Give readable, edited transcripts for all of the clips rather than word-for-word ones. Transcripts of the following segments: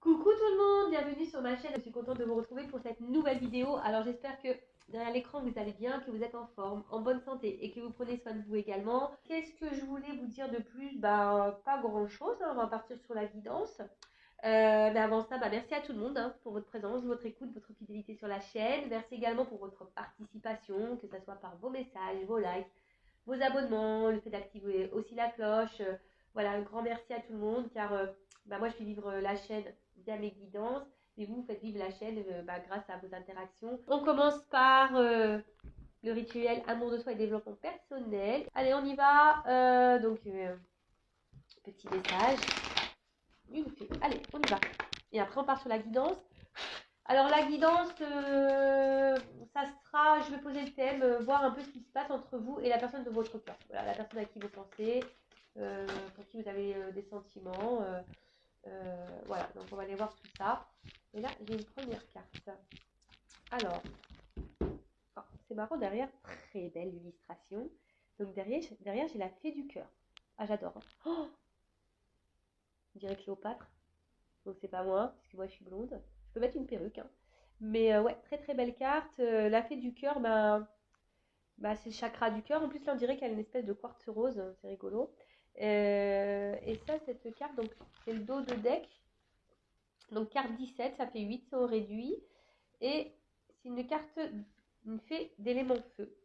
Coucou tout le monde, bienvenue sur ma chaîne, je suis contente de vous retrouver pour cette nouvelle vidéo. Alors j'espère que derrière l'écran vous allez bien, que vous êtes en forme, en bonne santé et que vous prenez soin de vous également. Qu'est-ce que je voulais vous dire de plus? Pas grand chose, on va partir sur la guidance. Mais avant ça, merci à tout le monde pour votre présence, votre écoute, votre fidélité sur la chaîne. Merci également pour votre participation, que ce soit par vos messages, vos likes, vos abonnements, le fait d'activer aussi la cloche. Voilà, un grand merci à tout le monde car moi je fais vivre la chaîne via mes guidances et vous faites vivre la chaîne grâce à vos interactions. On commence par le rituel amour de soi et développement personnel. Allez, on y va. Petit message. Allez, on y va. Et après, on part sur la guidance. Alors, la guidance, ça sera, je vais poser le thème, voir un peu ce qui se passe entre vous et la personne de votre cœur. Voilà, la personne à qui vous pensez, pour qui vous avez des sentiments. Voilà, donc on va aller voir tout ça. Et là, j'ai une première carte. Alors, c'est marrant, derrière, très belle illustration. Donc derrière j'ai la fée du cœur. Ah, j'adore. Oh, on dirait Cléopâtre. Donc c'est pas moi, parce que moi je suis blonde. Je peux mettre une perruque. Mais ouais, très très belle carte. La fée du cœur, c'est le chakra du cœur. En plus, là, on dirait qu'elle a une espèce de quartz rose. C'est rigolo. Et ça, cette carte, donc c'est le dos de deck. Donc carte 17, ça fait 8, c'est au réduit. Et c'est une carte, une fée d'élément feu.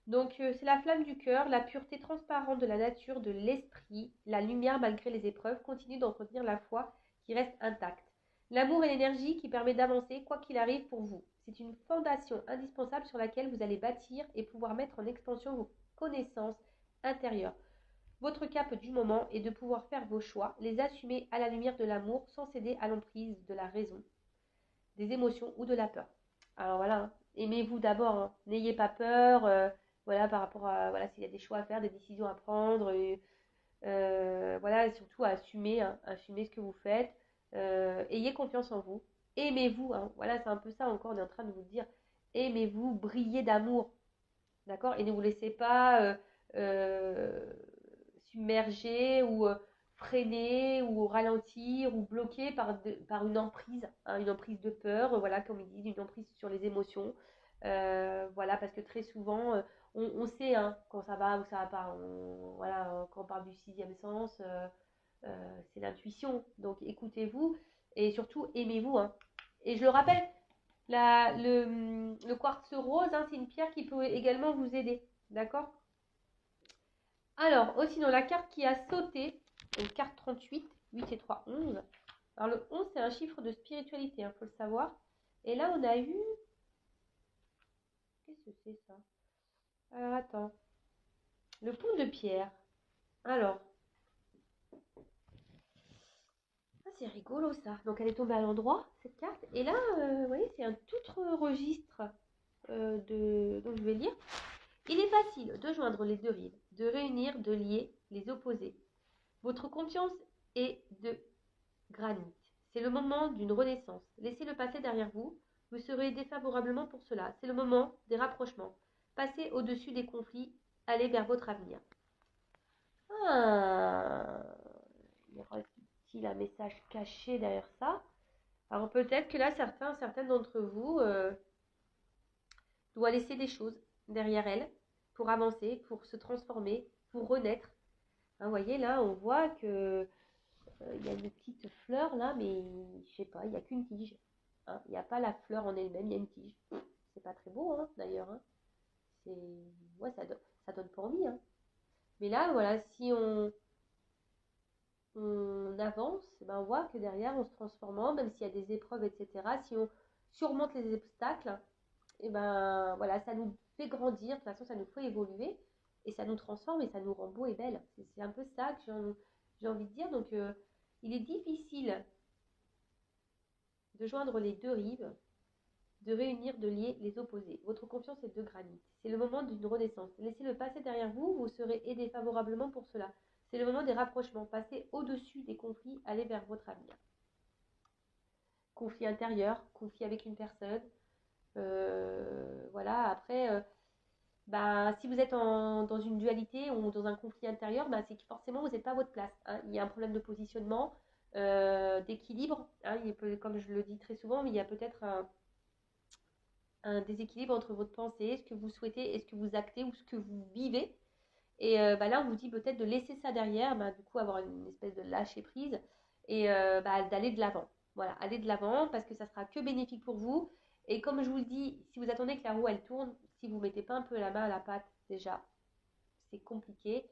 Donc c'est la flamme du cœur, la pureté transparente de la nature, de l'esprit, la lumière malgré les épreuves, continue d'entretenir la foi qui reste intacte. L'amour et l'énergie qui permet d'avancer quoi qu'il arrive pour vous. C'est une fondation indispensable sur laquelle vous allez bâtir et pouvoir mettre en expansion vos connaissances intérieures. Votre cap du moment est de pouvoir faire vos choix, les assumer à la lumière de l'amour sans céder à l'emprise de la raison, des émotions ou de la peur. Alors voilà, aimez-vous d'abord, n'ayez pas peur, voilà, par rapport à, voilà, s'il y a des choix à faire, des décisions à prendre, voilà, et surtout à assumer, assumer ce que vous faites, ayez confiance en vous, aimez-vous, voilà, c'est un peu ça encore, on est en train de vous dire, aimez-vous, brillez d'amour, d'accord, et ne vous laissez pas submerger ou freiner ou ralentir ou bloquer par une emprise de peur, voilà, comme ils disent, une emprise sur les émotions. Voilà, parce que très souvent, on sait quand ça va ou ça va pas. Voilà, quand on parle du sixième sens, c'est l'intuition. Donc écoutez-vous et surtout aimez-vous. Et je le rappelle, le quartz rose, c'est une pierre qui peut également vous aider. D'accord? Alors, aussi dans la carte qui a sauté, donc carte 38, 8 et 3, 11. Alors le 11, c'est un chiffre de spiritualité, il faut le savoir. Et là, on a eu... Qu'est-ce que c'est ça? Alors, attends. Le pont de pierre. Alors, c'est rigolo ça. Donc, elle est tombée à l'endroit, cette carte. Et là, vous voyez, c'est un tout autre registre donc, je vais lire. Il est facile de joindre les deux rives, de réunir, de lier les opposés. Votre confiance est de granit. C'est le moment d'une renaissance. Laissez le passé derrière vous. Vous serez défavorablement pour cela. C'est le moment des rapprochements. Passez au-dessus des conflits. Allez vers votre avenir. Ah, y aura-t-il un message caché derrière ça? Alors peut-être que là, certaines d'entre vous doivent laisser des choses derrière elles pour avancer, pour se transformer, pour renaître. Vous voyez, là, on voit que il y a une petite fleur là, mais je sais pas, il n'y a qu'une tige. Il n'y a pas la fleur en elle-même, il y a une tige. C'est pas très beau d'ailleurs. C'est... Ouais, ça donne pas envie. Mais là, voilà, si on avance, on voit que derrière, on se transformant, même s'il y a des épreuves, etc., si on surmonte les obstacles, et voilà, ça nous fait grandir, de toute façon, ça nous fait évoluer, et ça nous transforme, et ça nous rend beau et belle. C'est un peu ça que j'ai envie de dire. Donc, il est difficile de joindre les deux rives, de réunir, de lier les opposés. Votre confiance est de granit. C'est le moment d'une renaissance. Laissez le passé derrière vous, vous serez aidé favorablement pour cela. C'est le moment des rapprochements. Passez au-dessus des conflits, allez vers votre avenir. Conflit intérieur, conflit avec une personne. Voilà, après, si vous êtes dans une dualité ou dans un conflit intérieur, c'est que forcément vous n'êtes pas à votre place. Il y a un problème de positionnement, d'équilibre. Hein, comme je le dis très souvent, mais il y a peut-être un déséquilibre entre votre pensée, ce que vous souhaitez et ce que vous actez ou ce que vous vivez. Et là, on vous dit peut-être de laisser ça derrière, du coup, avoir une espèce de lâcher prise et d'aller de l'avant. Voilà, aller de l'avant parce que ça sera que bénéfique pour vous. Et comme je vous le dis, si vous attendez que la roue elle tourne, si vous ne mettez pas un peu la main à la pâte déjà, c'est compliqué.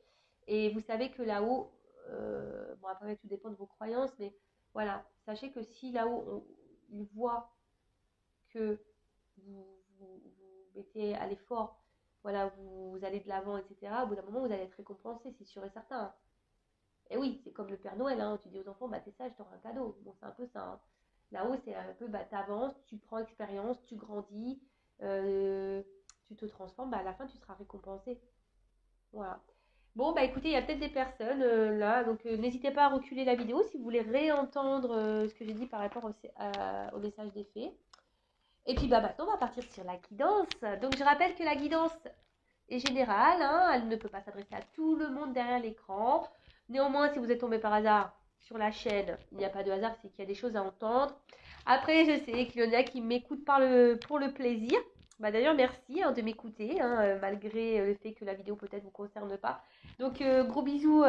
Et vous savez que là-haut, bon après tout dépend de vos croyances, mais voilà, sachez que si là-haut il voit que vous mettez à l'effort, voilà, vous allez de l'avant, etc., au bout d'un moment, vous allez être récompensé, c'est sûr et certain. Et oui, c'est comme le Père Noël, hein, tu dis aux enfants, t'es sage, t'auras un cadeau. Bon, c'est un peu ça. Hein. Là-haut, c'est un peu, t'avances, tu prends expérience, tu grandis, tu te transformes, à la fin, tu seras récompensé. Voilà. Bon, écoutez, il y a peut-être des personnes là, donc n'hésitez pas à reculer la vidéo si vous voulez réentendre ce que j'ai dit par rapport au message des fées. Et puis maintenant, on va partir sur la guidance. Donc, je rappelle que la guidance est générale, hein, elle ne peut pas s'adresser à tout le monde derrière l'écran. Néanmoins, si vous êtes tombé par hasard sur la chaîne, il n'y a pas de hasard, c'est qu'il y a des choses à entendre. Après, je sais qu'il y en a qui m'écoutent pour le plaisir. D'ailleurs, merci de m'écouter, malgré le fait que la vidéo peut-être ne vous concerne pas. Donc, gros bisous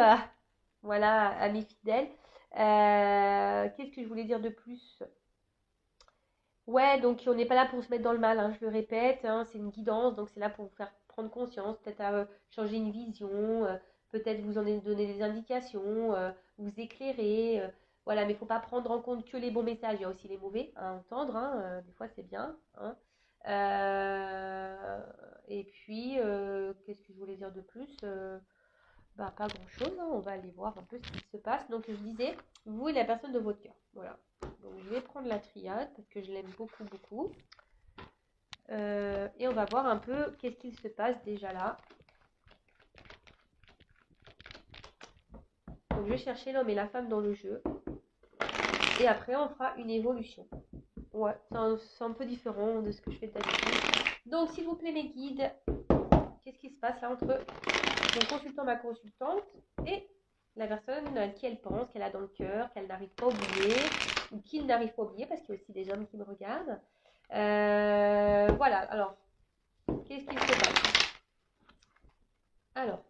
voilà, à mes fidèles. Qu'est-ce que je voulais dire de plus? Ouais, donc on n'est pas là pour se mettre dans le mal, hein, je le répète, hein, c'est une guidance, donc c'est là pour vous faire prendre conscience, peut-être à changer une vision, peut-être vous en donner des indications, vous éclairer, voilà, mais il ne faut pas prendre en compte que les bons messages, il y a aussi les mauvais à entendre, hein, des fois c'est bien. Hein. Et puis, qu'est-ce que je voulais dire de plus? Pas grand-chose, hein, on va aller voir un peu ce qui se passe. Donc je disais, vous et la personne de votre cœur, voilà. Donc je vais prendre la triade parce que je l'aime beaucoup, beaucoup. Et on va voir un peu qu'est-ce qu'il se passe déjà là. Donc je vais chercher l'homme et la femme dans le jeu. Et après on fera une évolution. Ouais, c'est un peu différent de ce que je fais d'habitude. Donc s'il vous plaît mes guides, qu'est-ce qui se passe là entre mon consultant, ma consultante et la personne à qui elle pense, qu'elle a dans le cœur, qu'elle n'arrive pas à oublier, ou qu'il n'arrive pas à oublier, parce qu'il y a aussi des hommes qui me regardent. Voilà, alors, qu'est-ce qu'il se passe? Alors,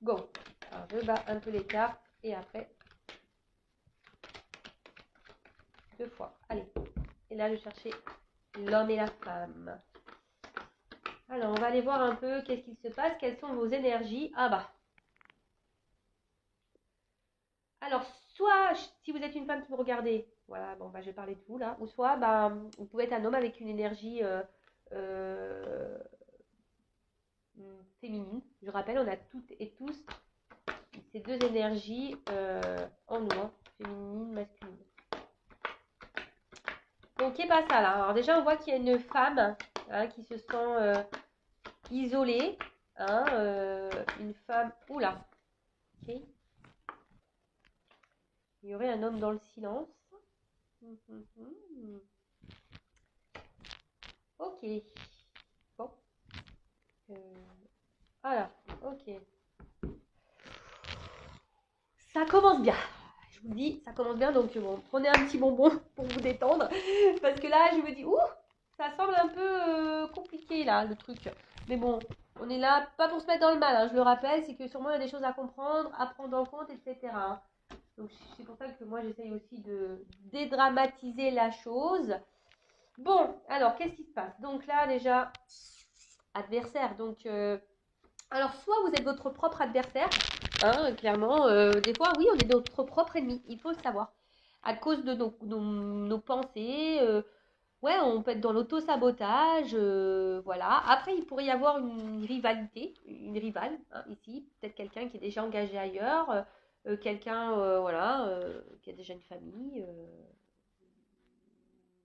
go. Alors, je bats un peu les cartes, et après, 2 fois. Allez, et là, je cherchais l'homme et la femme. Alors, on va aller voir un peu qu'est-ce qu'il se passe, quelles sont vos énergies. Alors, soit si vous êtes une femme qui me regardez, voilà, je vais parler de vous là, ou soit vous pouvez être un homme avec une énergie euh, féminine. Je rappelle, on a toutes et tous ces deux énergies en nous, hein, féminine, masculine. Donc, qu'est-ce pas ça là? Alors déjà, on voit qu'il y a une femme qui se sent isolée, hein, une femme. Oula, ok. Il y aurait un homme dans le silence. Ok. Bon. Voilà, ok. Ça commence bien. Je vous dis, ça commence bien. Donc, bon, prenez un petit bonbon pour vous détendre. Parce que là, je me dis, ouh, ça semble un peu compliqué, là, le truc. Mais bon, on est là, pas pour se mettre dans le mal, hein, je le rappelle. C'est que sûrement, il y a des choses à comprendre, à prendre en compte, etc. Hein. Donc, c'est pour ça que moi, j'essaye aussi de dédramatiser la chose. Bon, alors, qu'est-ce qui se passe? Donc là, déjà, adversaire. Donc, alors, soit vous êtes votre propre adversaire, hein, clairement, des fois, oui, on est notre propre ennemi, il faut le savoir. À cause de nos pensées, ouais, on peut être dans l'auto-sabotage, voilà. Après, il pourrait y avoir une rivalité, une rivale, hein, ici. Peut-être quelqu'un qui est déjà engagé ailleurs, quelqu'un, voilà, qui a déjà une famille,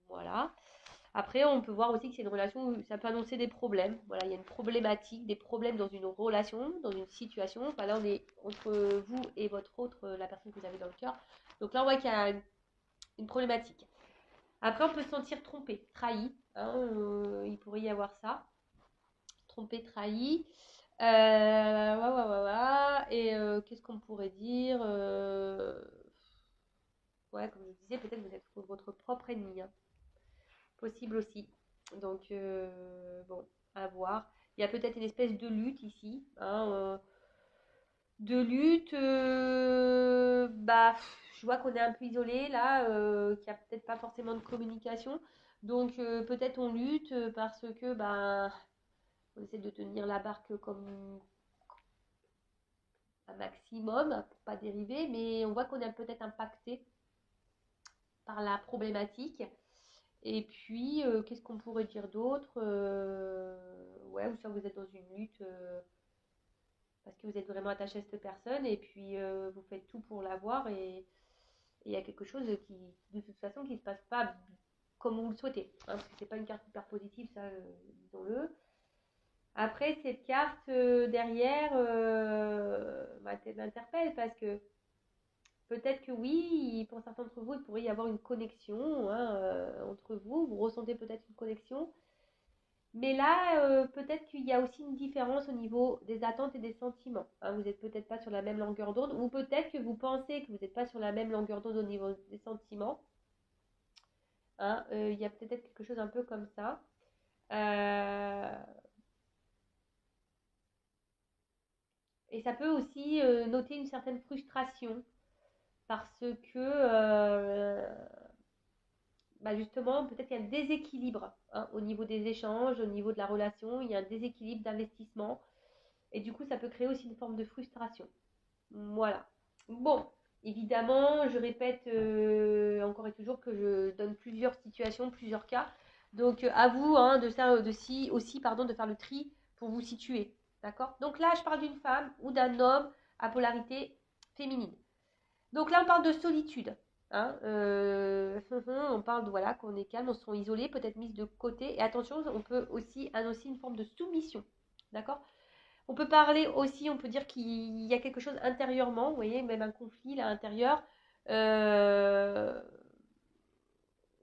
voilà. Après, on peut voir aussi que c'est une relation où ça peut annoncer des problèmes. Voilà, il y a une problématique, des problèmes dans une relation, dans une situation. Enfin, là, on est entre vous et votre autre, la personne que vous avez dans le cœur. Donc là, on voit qu'il y a une problématique. Après, on peut se sentir trompé, trahi. Hein, il pourrait y avoir ça. Trompé, trahi. Et qu'est-ce qu'on pourrait dire disais, peut-être vous êtes votre propre ennemi, hein. Possible aussi. Donc, bon, à voir. Il y a peut-être une espèce de lutte ici, hein, de lutte. Bah, je vois qu'on est un peu isolé là, qu'il n'y a peut-être pas forcément de communication. Donc, peut-être on lutte parce que, bah, on essaie de tenir la barque comme un maximum pour pas dériver, mais on voit qu'on est peut-être impacté par la problématique. Et puis, qu'est-ce qu'on pourrait dire d'autre? Ouais, ou soit vous êtes dans une lutte parce que vous êtes vraiment attaché à cette personne et puis vous faites tout pour l'avoir et il y a quelque chose qui, de toute façon, qui ne se passe pas comme vous le souhaitez, hein, parce que c'est pas une carte hyper positive, ça, disons-le. Après, cette carte derrière m'interpelle parce que peut-être que oui, pour certains d'entre vous, il pourrait y avoir une connexion, hein, entre vous. Vous ressentez peut-être une connexion. Mais là, peut-être qu'il y a aussi une différence au niveau des attentes et des sentiments, hein. Vous n'êtes peut-être pas sur la même longueur d'onde, ou peut-être que vous pensez que vous n'êtes pas sur la même longueur d'onde au niveau des sentiments, hein. Il y a peut-être quelque chose un peu comme ça. Euh, et ça peut aussi noter une certaine frustration parce que bah justement, peut-être qu'il y a un déséquilibre, hein, au niveau des échanges, au niveau de la relation, il y a un déséquilibre d'investissement. Et du coup, ça peut créer aussi une forme de frustration. Voilà. Bon, évidemment, je répète encore et toujours que je donne plusieurs situations, plusieurs cas. Donc, à vous, hein, aussi, pardon, de faire le tri pour vous situer. D'accord? Donc là, je parle d'une femme ou d'un homme à polarité féminine. Donc là, on parle de solitude. Hein, on parle de voilà, qu'on est calme, on se sent isolé, peut-être mise de côté. Et attention, on peut aussi annoncer une forme de soumission. D'accord? On peut parler aussi, on peut dire qu'il y a quelque chose intérieurement, vous voyez, même un conflit là intérieur, euh,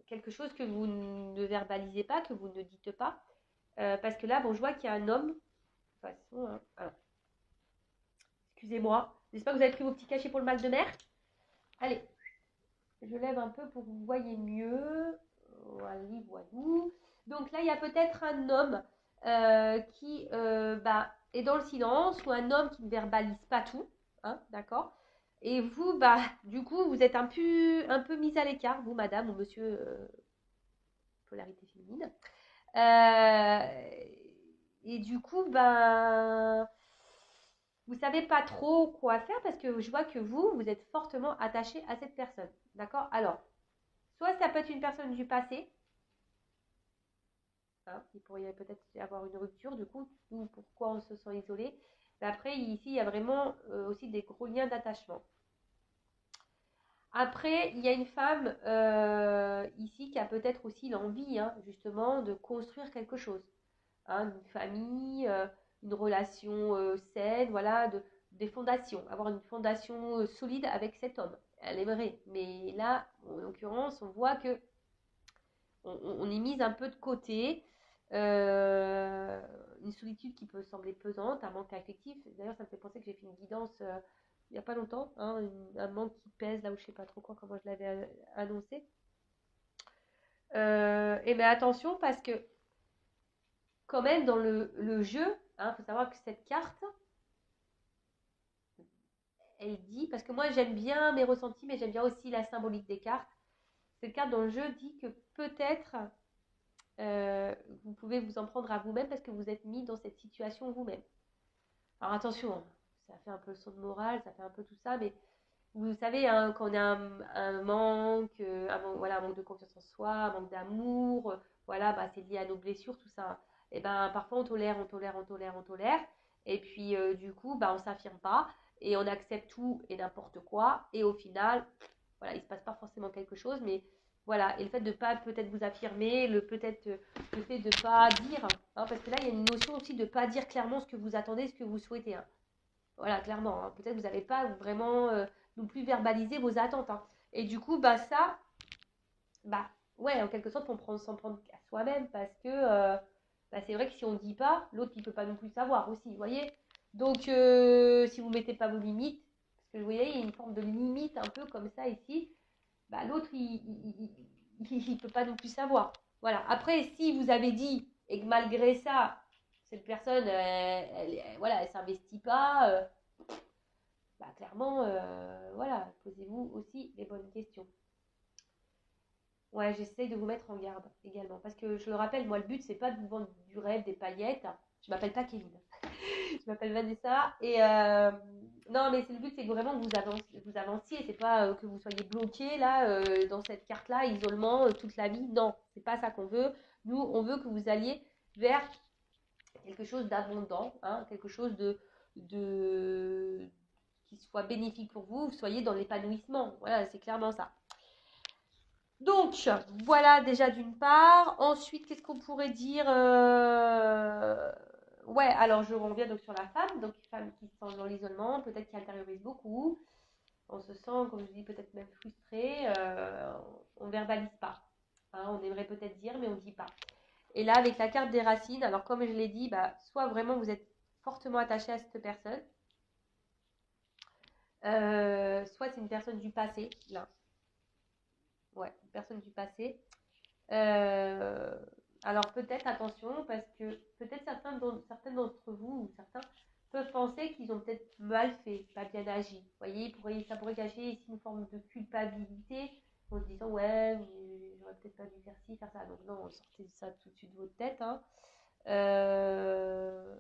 quelque chose que vous ne verbalisez pas, que vous ne dites pas. Parce que là, bon, je vois qu'il y a un homme. De toute façon, hein, alors, excusez-moi. J'espère que vous avez pris vos petits cachets pour le mal de mer. Allez, je lève un peu pour que vous voyez mieux. Voilà, voilou. Donc là, il y a peut-être un homme qui bah, est dans le silence ou un homme qui ne verbalise pas tout. Hein, d'accord? Et vous, bah, du coup, vous êtes un peu mis à l'écart, vous, madame ou monsieur, polarité féminine. Euh, et du coup, ben, vous savez pas trop quoi faire parce que je vois que vous êtes fortement attaché à cette personne. D'accord? Alors, soit ça peut être une personne du passé, hein, il pourrait peut-être y avoir une rupture, du coup, ou pourquoi on se sent isolé. Mais après, ici, il y a vraiment aussi des gros liens d'attachement. Après, il y a une femme ici qui a peut-être aussi l'envie, hein, justement, de construire quelque chose, hein, une famille, une relation saine, voilà, des fondations, avoir une fondation solide avec cet homme. Elle aimerait, mais là, en l'occurrence, on voit que on est mise un peu de côté. Une solitude qui peut sembler pesante, un manque affectif. D'ailleurs, ça me fait penser que j'ai fait une guidance il n'y a pas longtemps, hein, un manque qui pèse là où je sais pas trop quoi, comment je l'avais annoncé. Et mais attention parce que quand même dans le jeu, il faut savoir que cette carte, elle dit, parce que moi j'aime bien mes ressentis, mais j'aime bien aussi la symbolique des cartes. Cette carte dans le jeu dit que peut-être vous pouvez vous en prendre à vous-même parce que vous êtes mis dans cette situation vous-même. Alors attention, hein, ça fait un peu le son de morale, ça fait un peu tout ça, mais vous savez, hein, quand on a un manque, voilà, un manque de confiance en soi, un manque d'amour, voilà, bah, c'est lié à nos blessures, tout ça. Et ben parfois on tolère, on tolère, on tolère, on tolère, et puis du coup, bah, on s'affirme pas, et on accepte tout et n'importe quoi, et au final, voilà, il se passe pas forcément quelque chose, mais voilà, et le fait de pas peut-être vous affirmer, peut-être le fait de pas dire, hein, parce que là il y a une notion aussi de pas dire clairement ce que vous attendez, ce que vous souhaitez, hein. Voilà, clairement, hein. Peut-être que vous n'avez pas vraiment non plus verbalisé vos attentes, hein. Et du coup, bah ça, bah ouais, en quelque sorte, s'en prendre à soi-même parce que bah, c'est vrai que si on ne dit pas, l'autre il peut pas non plus savoir aussi, vous voyez. Donc, si vous mettez pas vos limites, parce que vous voyez, il y a une forme de limite un peu comme ça ici, bah, l'autre, il peut pas non plus savoir. Voilà. Après, si vous avez dit et que malgré ça, cette personne, voilà, elle s'investit pas, bah, clairement, voilà, posez-vous aussi les bonnes questions. Ouais, j'essaie de vous mettre en garde également. Parce que je le rappelle, moi, le but, c'est pas de vous vendre du rêve, des paillettes. Je m'appelle pas Kevin. Je m'appelle Vanessa. Et non, mais c'est le but, c'est que vraiment vous avanciez. C'est pas que vous soyez bloqué là, dans cette carte-là, isolement, toute la vie. Non, c'est pas ça qu'on veut. Nous, on veut que vous alliez vers quelque chose d'abondant, hein, quelque chose de qui soit bénéfique pour vous. Vous soyez dans l'épanouissement. Voilà, c'est clairement ça. Donc, voilà déjà d'une part. Ensuite, qu'est-ce qu'on pourrait dire Ouais, alors je reviens donc sur la femme. Donc, une femme qui se sent dans l'isolement, peut-être qui intériorise beaucoup. On se sent, comme je dis, peut-être même frustré. On ne verbalise pas. Hein, on aimerait peut-être dire, mais on ne dit pas. Et là, avec la carte des racines, alors comme je l'ai dit, bah, soit vraiment vous êtes fortement attaché à cette personne, soit c'est une personne du passé, là. Ouais, une personne du passé. Alors peut-être attention parce que peut-être certains d'entre vous ou certains peuvent penser qu'ils ont peut-être mal fait, pas bien agi. Vous voyez, ça pourrait cacher ici une forme de culpabilité en se disant ouais, j'aurais peut-être pas dû faire ci, faire ça. Donc non, sortez ça tout de suite de votre tête. Hein. Euh,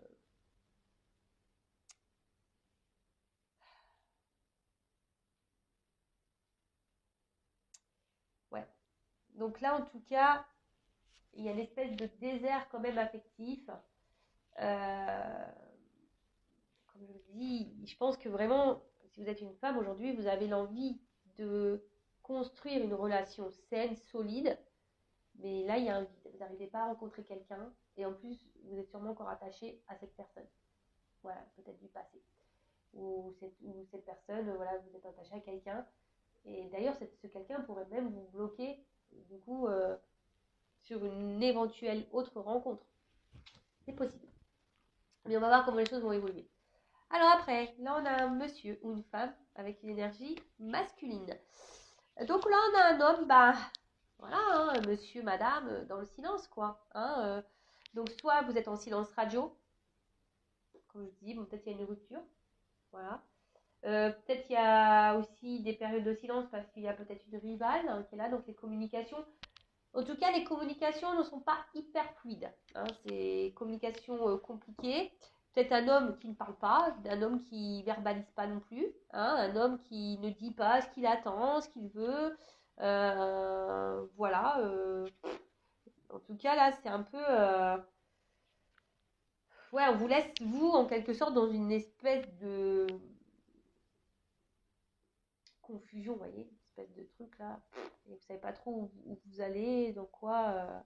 ouais. Donc là en tout cas, il y a une espèce de désert quand même affectif. Euh, Comme je vous dis, je pense que vraiment, si vous êtes une femme aujourd'hui, vous avez l'envie de construire une relation saine, solide, mais là, il y a un vide. Vous n'arrivez pas à rencontrer quelqu'un, et en plus, vous êtes sûrement encore attaché à cette personne. Voilà, peut-être du passé. Ou cette personne, voilà, vous êtes attaché à quelqu'un, et d'ailleurs, ce quelqu'un pourrait même vous bloquer, du coup, sur une éventuelle autre rencontre. C'est possible. Mais on va voir comment les choses vont évoluer. Alors après, là on a un monsieur ou une femme avec une énergie masculine. Donc là on a un homme, bah voilà, hein, monsieur, madame, dans le silence quoi. Hein, donc soit vous êtes en silence radio, comme je dis, bon, peut-être il y a une rupture, voilà. Peut-être il y a aussi des périodes de silence parce qu'il y a peut-être une rivale hein, qui est là, donc les communications. En tout cas, les communications ne sont pas hyper fluides. Hein, c'est communication compliquée. Peut-être un homme qui ne parle pas, un homme qui verbalise pas non plus, hein, un homme qui ne dit pas ce qu'il attend, ce qu'il veut. Voilà. En tout cas, là, c'est un peu... ouais, on vous laisse, vous, en quelque sorte, dans une espèce de confusion, vous voyez, une espèce de truc là. Et vous savez pas trop où vous allez, dans quoi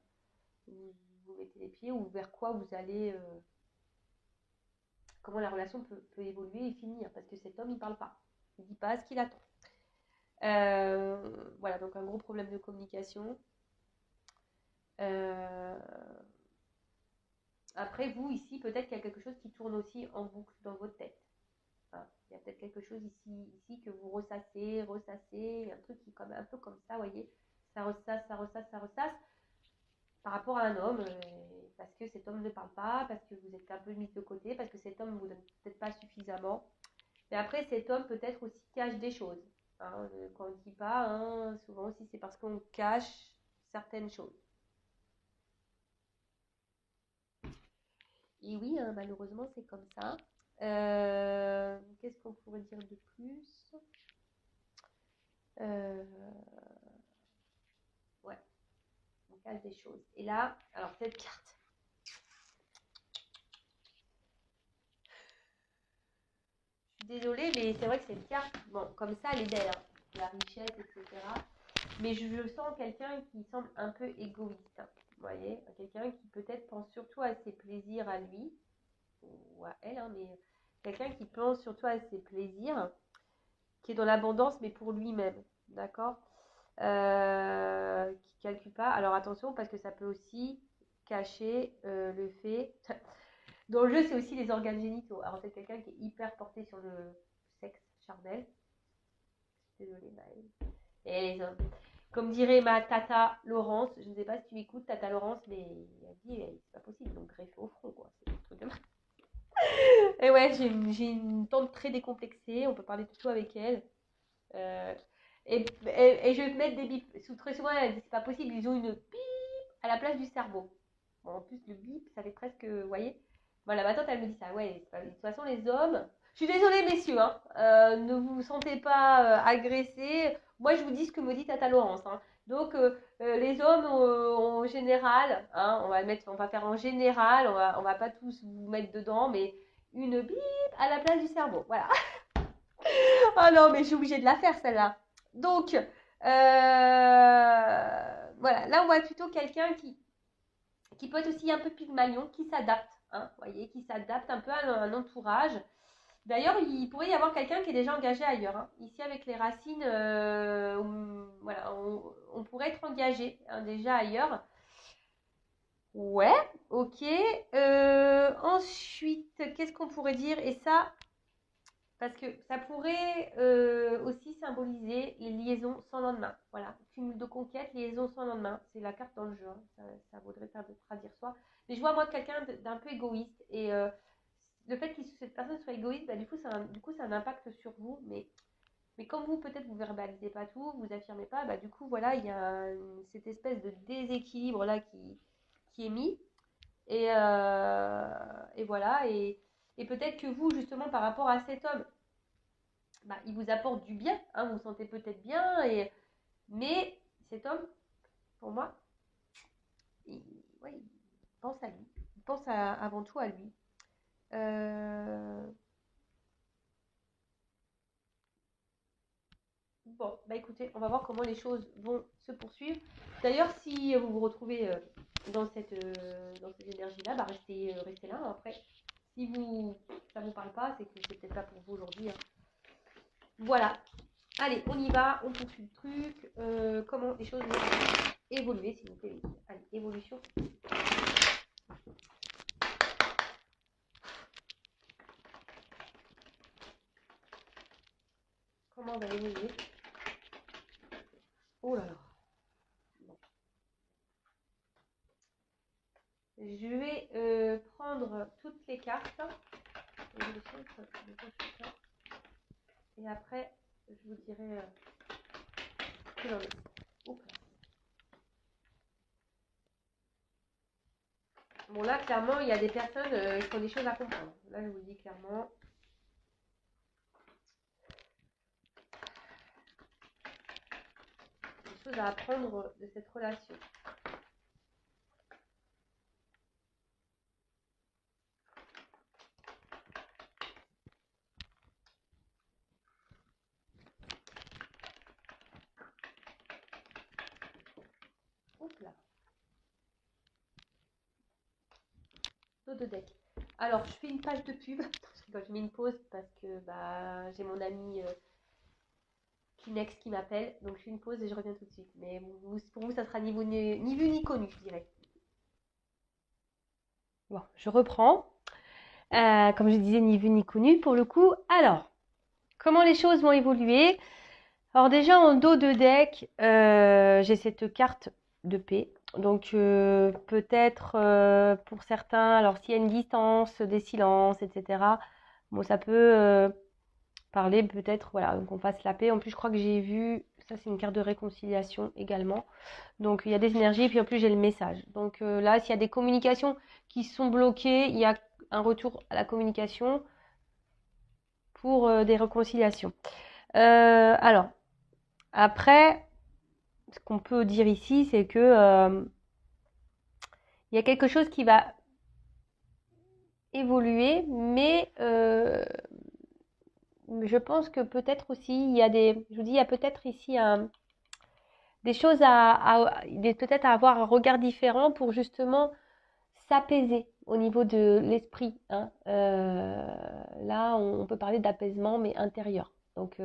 vous mettez les pieds, ou vers quoi vous allez... comment la relation peut évoluer et finir, parce que cet homme, il parle pas. Il dit pas ce qu'il attend. Voilà, donc un gros problème de communication. Après, vous, ici, peut-être qu'il y a quelque chose qui tourne aussi en boucle dans votre tête. Hein. Il y a peut-être quelque chose ici que vous ressassez, un truc qui est comme, un peu comme ça, vous voyez. Ça ressasse, ça ressasse, ça ressasse. Par rapport à un homme, parce que cet homme ne parle pas, parce que vous êtes un peu mis de côté, parce que cet homme ne vous donne peut-être pas suffisamment. Mais après, cet homme peut-être aussi cache des choses. Hein. Quand on ne dit pas, hein, souvent aussi c'est parce qu'on cache certaines choses. Et oui, hein, malheureusement, c'est comme ça. Qu'est-ce qu'on pourrait dire de plus euh, Ouais, on cache des choses. Et là, alors cette carte. Je suis désolée, mais c'est vrai que cette carte, bon, comme ça, elle est belle. Hein. La richesse, etc. Mais je sens quelqu'un qui semble un peu égoïste. Hein. Vous voyez, quelqu'un qui peut-être pense surtout à ses plaisirs à lui, ou à elle, hein, mais quelqu'un qui pense surtout à ses plaisirs, qui est dans l'abondance, mais pour lui-même, d'accord qui ne calcule pas. Alors attention, parce que ça peut aussi cacher le fait... Dans le jeu, c'est aussi les organes génitaux. Alors c'est quelqu'un qui est hyper porté sur le sexe charnel. Désolée, Maëlle. Et les hommes. Comme dirait ma tata Laurence, je ne sais pas si tu écoutes tata Laurence, mais elle dit c'est pas possible, donc greffer au front, quoi. C'est un truc de malade. Et ouais, j'ai une tante très décomplexée, on peut parler de tout avec elle. Euh, et je vais mettre des bips. Très souvent, elle dit c'est pas possible, ils ont une bip à la place du cerveau. Bon, en plus, le bip, ça fait presque, vous voyez. Voilà, ma tante, elle me dit ça. Ouais, de toute façon, les hommes. Je suis désolée, messieurs, hein, ne vous sentez pas agressés. Moi, je vous dis ce que me dit Tata Laurence. Hein. Donc, les hommes, en général, hein, on va faire en général, on va pas tous vous mettre dedans, mais une bip à la place du cerveau. Voilà. Oh non, mais je suis obligée de la faire, celle-là. Donc, voilà. Là, on voit plutôt quelqu'un qui peut être aussi un peu pygmalion, qui s'adapte, hein, voyez, qui s'adapte un peu à un entourage. D'ailleurs, il pourrait y avoir quelqu'un qui est déjà engagé ailleurs. Hein. Ici, avec les racines, voilà, on pourrait être engagé hein, déjà ailleurs. Ouais, ok. Ensuite, qu'est-ce qu'on pourrait dire? Et ça, parce que ça pourrait aussi symboliser les liaisons sans lendemain. Voilà, cumul de conquêtes, liaison sans lendemain. C'est la carte dans le jeu. Hein. Ça vaudrait traduire soi. Mais je vois moi quelqu'un d'un peu égoïste. Et le fait que cette personne soit égoïste, bah, du coup, ça a un impact sur vous. Mais comme vous, peut-être, vous verbalisez pas tout, vous affirmez pas, bah, du coup, voilà, il y a cette espèce de déséquilibre là qui est mis. Et voilà. Et peut-être que vous, justement, par rapport à cet homme, bah, il vous apporte du bien, hein, vous vous sentez peut-être bien, mais cet homme, pour moi, ouais, il pense à lui, il pense avant tout à lui. Euh, Bon, bah écoutez, on va voir comment les choses vont se poursuivre. D'ailleurs, si vous vous retrouvez dans cette énergie-là, bah restez là. Hein, après, si ça vous parle pas, c'est que c'est peut-être pas pour vous aujourd'hui. Hein. Voilà. Allez, on y va, on poursuit le truc. Comment les choses vont évoluer, s'il vous plaît. Allez, évolution. Comment on va évoluer? Oh là là. Bon. Je vais prendre toutes les cartes. Et après, je vous dirai ce qu'il en est. Bon, là, clairement, il y a des personnes qui ont des choses à comprendre. Là, je vous le dis clairement. Des choses à apprendre de cette relation. Oups là. Dos de deck. Alors, je fais une page de pub. Je mets une pause parce que bah, j'ai mon ami Kleenex qui m'appelle. Donc, je fais une pause et je reviens tout de suite. Mais pour vous, ça sera ni vu ni connu, je dirais. Bon, je reprends. Comme je disais, ni vu ni connu pour le coup. Alors, comment les choses vont évoluer? Alors déjà en dos de deck, j'ai cette carte de paix. Donc peut-être pour certains, alors s'il y a une distance, des silences, etc. Bon, ça peut parler peut-être, voilà, qu'on fasse la paix. En plus, je crois que j'ai vu, ça c'est une carte de réconciliation également. Donc il y a des énergies et puis en plus j'ai le message. Donc là, s'il y a des communications qui sont bloquées, il y a un retour à la communication pour des réconciliations. Alors, après, ce qu'on peut dire ici, c'est que il y a quelque chose qui va évoluer, mais je pense que peut-être aussi il y a je vous dis, il y a peut-être ici des choses peut-être à avoir un regard différent pour justement s'apaiser au niveau de l'esprit. Hein. Là, on peut parler d'apaisement, mais intérieur. Donc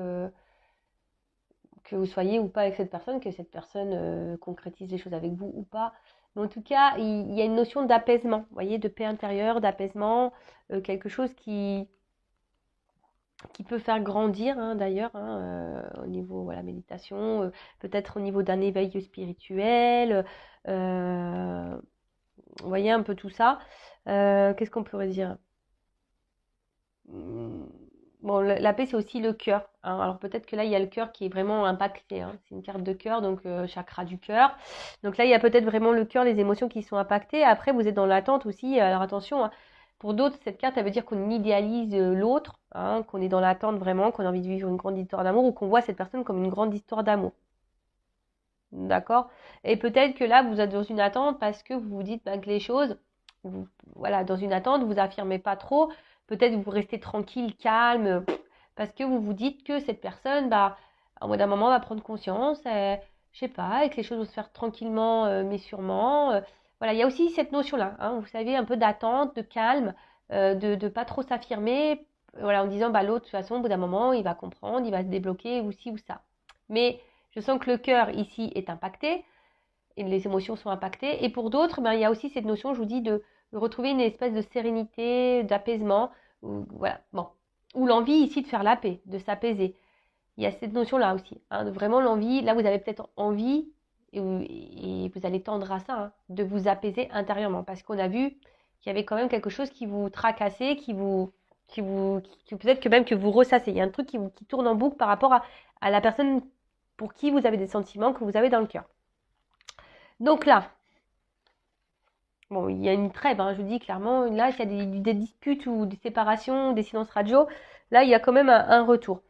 que vous soyez ou pas avec cette personne, que cette personne concrétise les choses avec vous ou pas. Mais en tout cas, il y a une notion d'apaisement, vous voyez, de paix intérieure, d'apaisement, quelque chose qui peut faire grandir d'ailleurs au niveau voilà, méditation, peut-être au niveau d'un éveil spirituel, vous voyez un peu tout ça. Qu'est-ce qu'on pourrait dire? Bon, la paix, c'est aussi le cœur. Alors peut-être que là, il y a le cœur qui est vraiment impacté. C'est une carte de cœur, donc chakra du cœur. Donc là, il y a peut-être vraiment le cœur, les émotions qui sont impactées. Après, vous êtes dans l'attente aussi. Alors attention, pour d'autres, cette carte, elle veut dire qu'on idéalise l'autre, qu'on est dans l'attente vraiment, qu'on a envie de vivre une grande histoire d'amour ou qu'on voit cette personne comme une grande histoire d'amour. D'accord? Et peut-être que là, vous êtes dans une attente parce que vous vous dites que les choses, voilà, dans une attente, vous affirmez pas trop. Peut-être vous restez tranquille, calme, parce que vous vous dites que cette personne, au bout d'un moment, va prendre conscience, je sais pas, et que les choses vont se faire tranquillement, mais sûrement. Voilà, il y a aussi cette notion-là, vous savez, un peu d'attente, de calme, de pas trop s'affirmer, voilà, en disant, l'autre, de toute façon, au bout d'un moment, il va comprendre, il va se débloquer, ou ci ou ça. Mais je sens que le cœur ici est impacté, et les émotions sont impactées. Et pour d'autres, il y a aussi cette notion, je vous dis, de retrouver une espèce de sérénité, d'apaisement, voilà, bon, ou l'envie ici de faire la paix, de s'apaiser. Il y a cette notion-là aussi, de vraiment l'envie. Là, vous avez peut-être envie, et vous allez tendre à ça, de vous apaiser intérieurement, parce qu'on a vu qu'il y avait quand même quelque chose qui vous tracassait, qui peut-être que même que vous ressassez. Il y a un truc qui tourne en boucle par rapport à la personne pour qui vous avez des sentiments que vous avez dans le cœur. Donc là, bon, il y a une trêve, je vous dis clairement, là, s'il y a des disputes ou des séparations, des silences radio, là, il y a quand même un retour.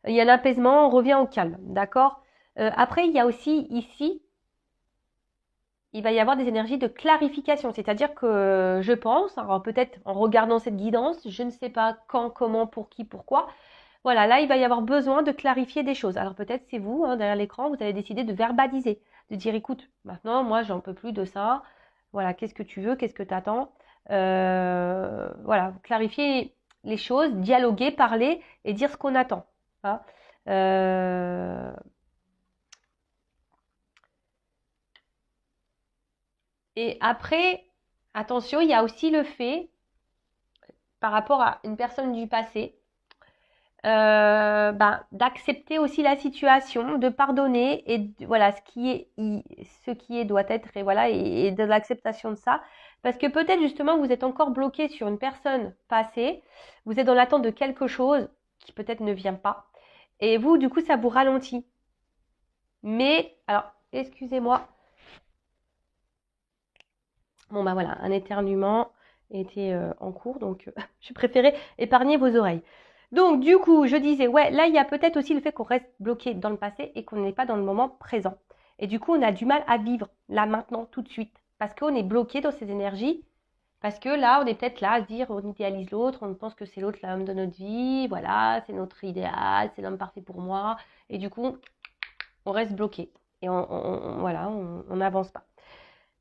Il y a l'apaisement, on revient au calme, d'accord? Après, il y a aussi ici, il va y avoir des énergies de clarification, c'est-à-dire que je pense, alors peut-être en regardant cette guidance, je ne sais pas quand, comment, pour qui, pourquoi, voilà, là, il va y avoir besoin de clarifier des choses. Alors peut-être c'est vous, derrière l'écran, vous avez décidé de verbaliser, de dire, écoute, maintenant, moi, j'en peux plus de ça. Voilà, qu'est-ce que tu veux, qu'est-ce que tu attends? Voilà, clarifier les choses, dialoguer, parler et dire ce qu'on attend. Euh, Et après, attention, il y a aussi le fait, par rapport à une personne du passé, d'accepter aussi la situation, de pardonner et voilà ce qui est doit être et voilà et de l'acceptation de ça parce que peut-être justement vous êtes encore bloqué sur une personne passée, vous êtes dans l'attente de quelque chose qui peut-être ne vient pas et vous du coup ça vous ralentit. Mais alors excusez-moi. Bon voilà, un éternuement était en cours donc je préférais épargner vos oreilles. Donc, du coup, je disais, ouais, là, il y a peut-être aussi le fait qu'on reste bloqué dans le passé et qu'on n'est pas dans le moment présent. Et du coup, on a du mal à vivre là, maintenant, tout de suite. Parce qu'on est bloqué dans ces énergies. Parce que là, on est peut-être là à se dire, on idéalise l'autre, on pense que c'est l'autre l'homme de notre vie. Voilà, c'est notre idéal, c'est l'homme parfait pour moi. Et du coup, on reste bloqué. Et on n'avance pas.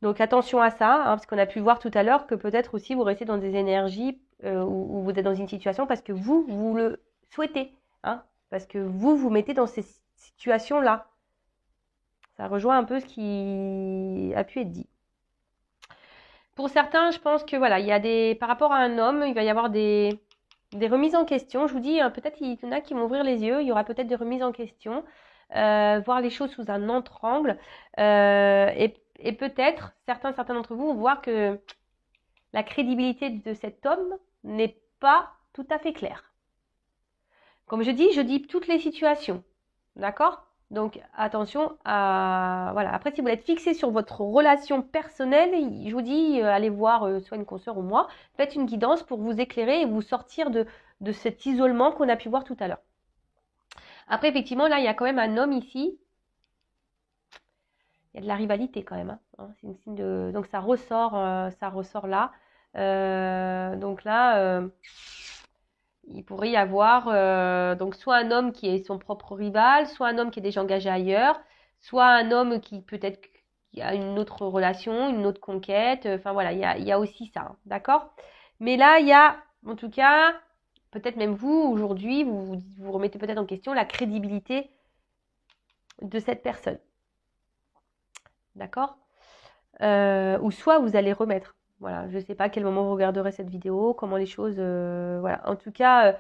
Donc attention à ça, parce qu'on a pu voir tout à l'heure que peut-être aussi vous restez dans des énergies où vous êtes dans une situation parce que vous le souhaitez, parce que vous mettez dans ces situations-là. Ça rejoint un peu ce qui a pu être dit. Pour certains, je pense que voilà, il y a par rapport à un homme, il va y avoir des remises en question. Je vous dis, peut-être il y en a qui vont ouvrir les yeux, il y aura peut-être des remises en question, voir les choses sous un autre angle, et peut-être certains d'entre vous vont voir que la crédibilité de cet homme n'est pas tout à fait claire. Comme je dis toutes les situations, d'accord? Donc attention à voilà. Après, si vous êtes fixé sur votre relation personnelle, je vous dis allez voir soit une consoeur ou moi, faites une guidance pour vous éclairer et vous sortir de cet isolement qu'on a pu voir tout à l'heure. Après, effectivement, là, il y a quand même un homme ici. Il y a de la rivalité quand même. C'est une signe de... Donc ça ressort là. Donc là, il pourrait y avoir donc soit un homme qui est son propre rival, soit un homme qui est déjà engagé ailleurs, soit un homme qui peut-être qui a une autre relation, une autre conquête. Enfin voilà, il y a aussi ça, d'accord? Mais là, il y a, en tout cas, peut-être même vous, aujourd'hui, vous remettez peut-être en question la crédibilité de cette personne. D'accord? Ou soit vous allez remettre. Voilà, je ne sais pas à quel moment vous regarderez cette vidéo, comment les choses... voilà, en tout cas,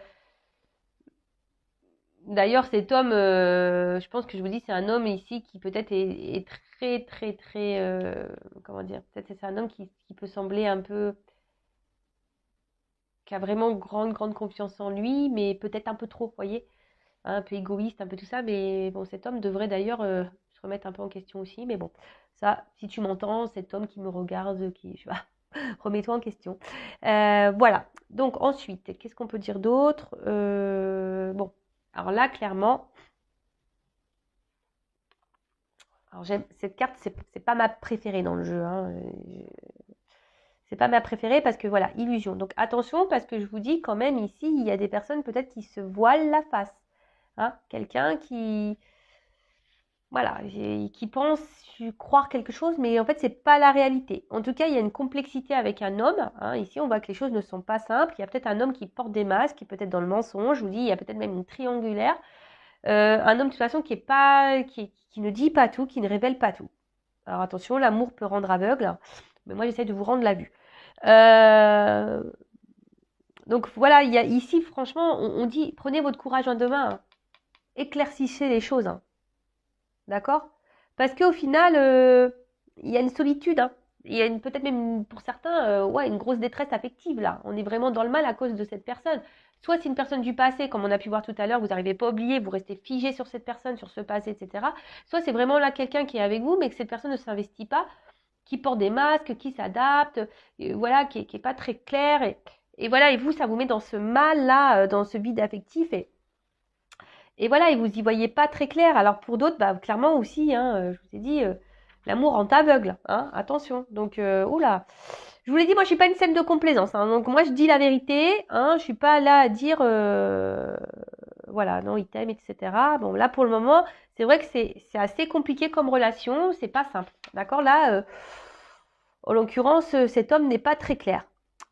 D'ailleurs, cet homme, je pense que je vous dis, c'est un homme ici qui peut-être est très, très, très, comment dire, peut-être c'est un homme qui peut sembler un peu, qui a vraiment grande, grande confiance en lui, mais peut-être un peu trop, vous voyez, hein, un peu égoïste, un peu tout ça. Mais bon, cet homme devrait d'ailleurs se remettre un peu en question aussi. Mais bon, ça, si tu m'entends, cet homme qui me regarde, qui, je sais pas, remets-toi en question. Voilà. Donc ensuite, qu'est-ce qu'on peut dire d'autre? Bon, alors là, clairement, alors j'aime cette carte, c'est pas ma préférée dans le jeu, hein. C'est pas ma préférée parce que voilà, illusion. Donc attention parce que je vous dis quand même ici, il y a des personnes peut-être qui se voilent la face, hein. Quelqu'un qui, voilà, qui pense croire quelque chose, mais en fait c'est pas la réalité. En tout cas, il y a une complexité avec un homme, hein. Ici, on voit que les choses ne sont pas simples. Il y a peut-être un homme qui porte des masques, qui est peut-être dans le mensonge. Je vous dis, il y a peut-être même une triangulaire. Un homme de toute façon qui est pas, qui ne dit pas tout, qui ne révèle pas tout. Alors attention, l'amour peut rendre aveugle, mais moi j'essaie de vous rendre la vue. Euh, donc voilà, il y a ici, franchement, on dit prenez votre courage en deux mains, hein. Éclaircissez les choses, hein. D'accord? Parce qu'au final, il y a une solitude, hein. Il y a peut-être même pour certains, ouais, une grosse détresse affective là. On est vraiment dans le mal à cause de cette personne. Soit c'est une personne du passé, comme on a pu voir tout à l'heure, vous n'arrivez pas à oublier, vous restez figé sur cette personne, sur ce passé, etc. Soit c'est vraiment là quelqu'un qui est avec vous, mais que cette personne ne s'investit pas, qui porte des masques, qui s'adapte, voilà, qui est pas très clair. Et voilà, et vous, ça vous met dans ce mal-là, dans ce vide affectif. Et voilà, et vous y voyez pas très clair. Alors pour d'autres, bah, clairement aussi, hein, je vous ai dit, l'amour rend aveugle, hein, attention. Donc, oula. Je vous l'ai dit, moi, je suis pas une scène de complaisance, hein, donc moi, je dis la vérité, hein, je suis pas là à dire, voilà, non, il t'aime, etc. Bon, là, pour le moment, c'est vrai que c'est assez compliqué comme relation, c'est pas simple, d'accord? Là, en l'occurrence, cet homme n'est pas très clair.